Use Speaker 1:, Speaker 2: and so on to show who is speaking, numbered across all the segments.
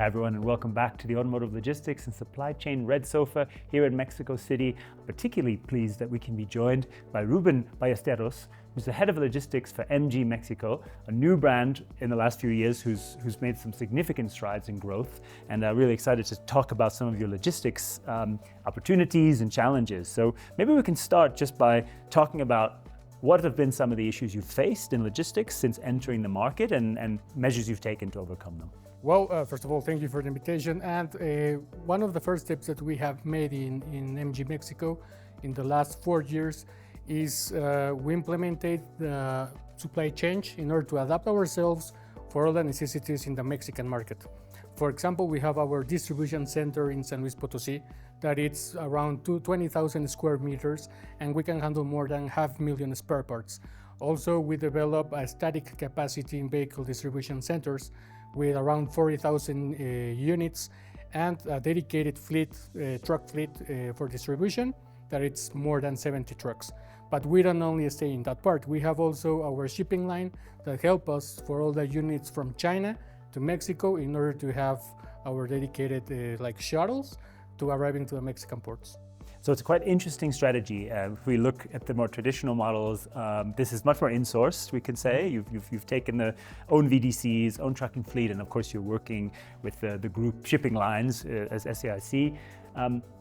Speaker 1: everyone, and welcome back to the Automotive Logistics and Supply Chain Red Sofa here in Mexico City. I'm particularly pleased that we can be joined by Rubén Ballesteros, who's the head of logistics for MG Mexico, a new brand in the last few years who's made some significant strides in growth, and really excited to talk about some of your logistics opportunities and challenges. So maybe we can start just by talking about what have been some of the issues you've faced in logistics since entering the market and measures you've taken to overcome them.
Speaker 2: Well, first of all, thank you for the invitation. And one of the first steps that we have made in MG Mexico in the last 4 years is we implemented the supply chain in order to adapt ourselves for all the necessities in the Mexican market. For example, we have our distribution center in San Luis Potosí that it's around 20,000 square meters, and we can handle more than 500,000 spare parts. Also, we develop a static capacity in vehicle distribution centers with around 40,000 units and a dedicated fleet, truck fleet for distribution that it's more than 70 trucks. But we don't only stay in that part. We have also our shipping line that help us for all the units from China to Mexico in order to have our dedicated like shuttles to arrive into the Mexican ports.
Speaker 1: So it's a quite interesting strategy. If we look at the more traditional models, this is much more insourced, we can say. You've taken the own VDCs, own trucking fleet, and of course you're working with the group shipping lines as SAIC.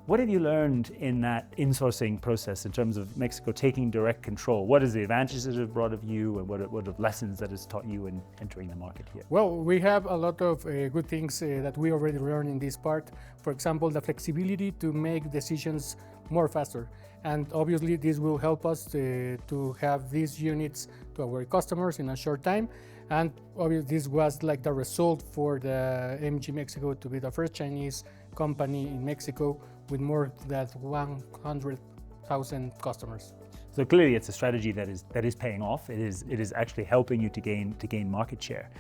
Speaker 1: What have you learned in that insourcing process in terms of Mexico taking direct control? What is the advantages it has brought of you, and what are the lessons that it's taught you in entering the market here?
Speaker 2: Well, we have a lot of good things that we already learned in this part. For example, the flexibility to make decisions more faster. And obviously this will help us to have these units to our customers in a short time. And obviously this was like the result for the MG Mexico to be the first Chinese company in Mexico with more than 100,000 customers.
Speaker 1: So clearly it's a strategy that is paying off. It is actually helping you to gain market share.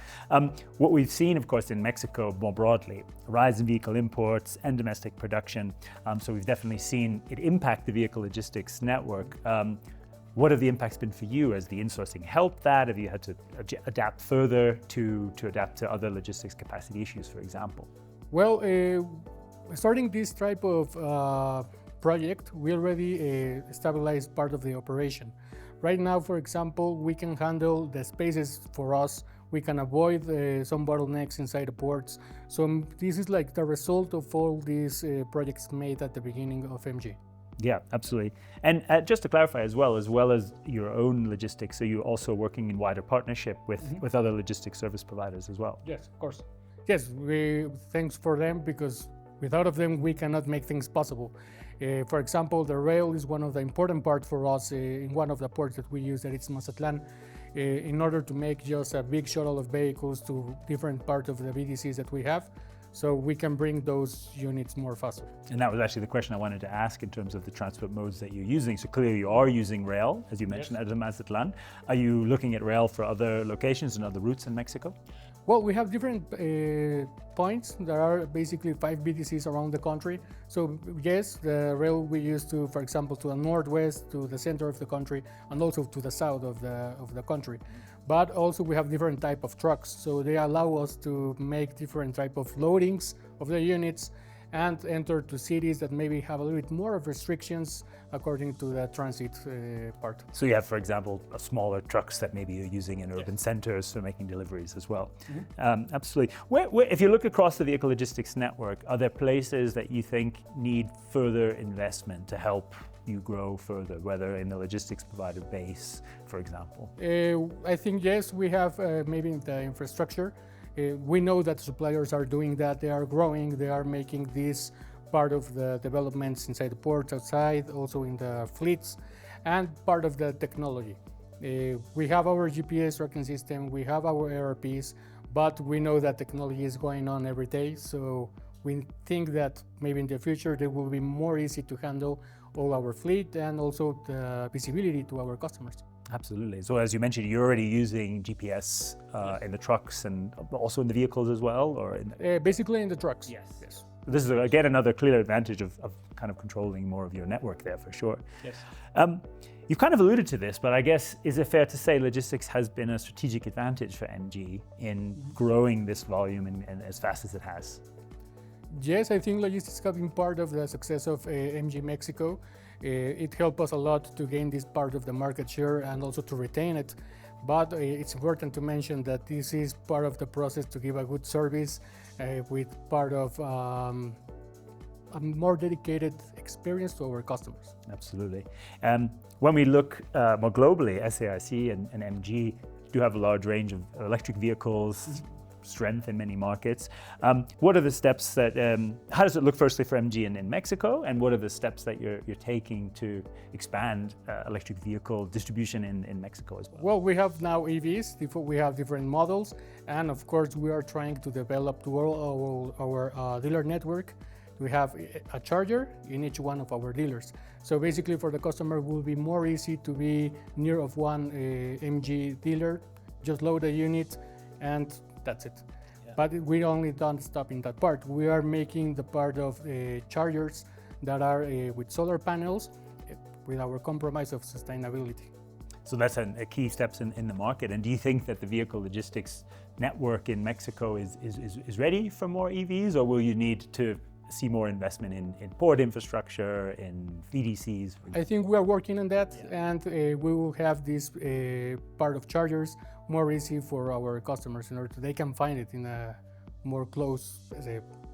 Speaker 1: What we've seen, of course, in Mexico more broadly, a rise in vehicle imports and domestic production. So we've definitely seen it impact the vehicle logistics network. What have the impacts been for you? Has the insourcing helped that? Have you had to adapt further to adapt to other logistics capacity issues, for example?
Speaker 2: Well, starting this type of project, we already stabilized part of the operation. Right now, for example, we can handle the spaces for us. We can avoid some bottlenecks inside the ports. So this is like the result of all these projects made at the beginning of MG.
Speaker 1: Yeah, absolutely. And just to clarify as well as your own logistics, are you also working in wider partnership with other logistics service providers as well?
Speaker 2: Yes, of course. Yes, thanks for them, because without of them, we cannot make things possible. For example, the rail is one of the important parts for us in one of the ports that we use, that it's Mazatlán, in order to make just a big shuttle of vehicles to different parts of the VDCs that we have, so we can bring those units more faster. And
Speaker 1: that was actually the question I wanted to ask in terms of the transport modes that you're using. So clearly you are using rail, as you mentioned, out of Mazatlán. Are you looking at rail for other locations and other routes in Mexico?
Speaker 2: Well, we have different points. There are basically 5 VDCs around the country. So yes, the rail we use to, for example, to the northwest, to the center of the country, and also to the south of the country. But also we have different type of trucks. So they allow us to make different type of loadings of the units and enter to cities that maybe have a little bit more of restrictions according to the transit part.
Speaker 1: So you have, for example, smaller trucks that maybe you're using in urban centers for making deliveries as well. Absolutely. Where, if you look across the vehicle logistics network, are there places that you think need further investment to help you grow further, whether in the logistics provider base, for example?
Speaker 2: I think yes, we have maybe in the infrastructure. We know that suppliers are doing that. They are growing. They are making this part of the developments inside the ports, outside, also in the fleets, and part of the technology. We have our GPS tracking system. We have our ERPs, but we know that technology is going on every day. So we think that maybe in the future, it will be more easy to handle all our fleet and also the visibility to our customers.
Speaker 1: Absolutely. So as you mentioned, you're already using GPS in the trucks and also in the vehicles as well, or
Speaker 2: basically in the trucks.
Speaker 1: Yes. This is again another clear advantage of kind of controlling more of your network there for sure.
Speaker 2: Yes.
Speaker 1: You've kind of alluded to this, but I guess, is it fair to say logistics has been a strategic advantage for MG in growing this volume and as fast as it has?
Speaker 2: Yes, I think logistics have been part of the success of MG Mexico. It helped us a lot to gain this part of the market share and also to retain it. But it's important to mention that this is part of the process to give a good service with part of a more dedicated experience to our customers.
Speaker 1: Absolutely. When we look more globally, SAIC and MG do have a large range of electric vehicles, strength in many markets. What are the steps that, how does it look firstly for MG in Mexico, and what are the steps that you're taking to expand electric vehicle distribution in Mexico as well?
Speaker 2: Well, we have now EVs, we have different models, and of course we are trying to develop to all our dealer network. We have a charger in each one of our dealers. So basically for the customer it will be more easy to be near of one MG dealer, just load a unit and that's it. Yeah. But we only don't stop in that part. We are making the part of chargers that are with solar panels with our compromise of sustainability.
Speaker 1: So that's a key steps in the market. And do you think that the vehicle logistics network in Mexico is ready for more EVs, or will you need to see more investment in port infrastructure, in VDCs?
Speaker 2: I think we are working on that, yeah. And we will have this part of chargers more easy for our customers in order they can find it in a more close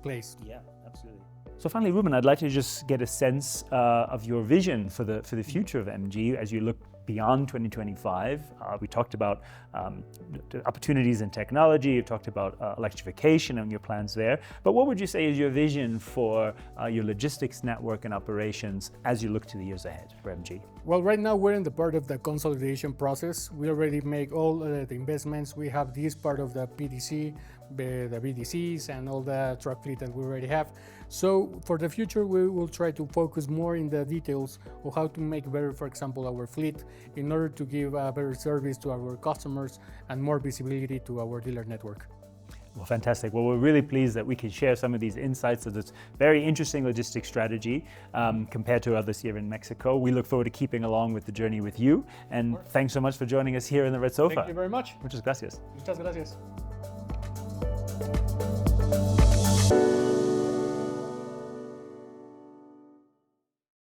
Speaker 2: place.
Speaker 1: Yeah, absolutely. So finally, Rubén, I'd like to just get a sense of your vision for the future of MG as you look beyond 2025. We talked about the opportunities in technology, you talked about electrification and your plans there, but what would you say is your vision for your logistics network and operations as you look to the years ahead for MG?
Speaker 2: Well, right now we're in the part of the consolidation process. We already make all the investments. We have this part of the PDC, the VDCs and all the truck fleet that we already have. So for the future, we will try to focus more in the details of how to make better, for example, our fleet in order to give a better service to our customers and more visibility to our dealer network.
Speaker 1: Well, fantastic. Well, we're really pleased that we can share some of these insights of this very interesting logistics strategy compared to others here in Mexico. We look forward to keeping along with the journey with you. And thanks so much for joining us here in the Red Sofa.
Speaker 2: Thank you very much.
Speaker 1: Muchas gracias.
Speaker 2: Muchas gracias.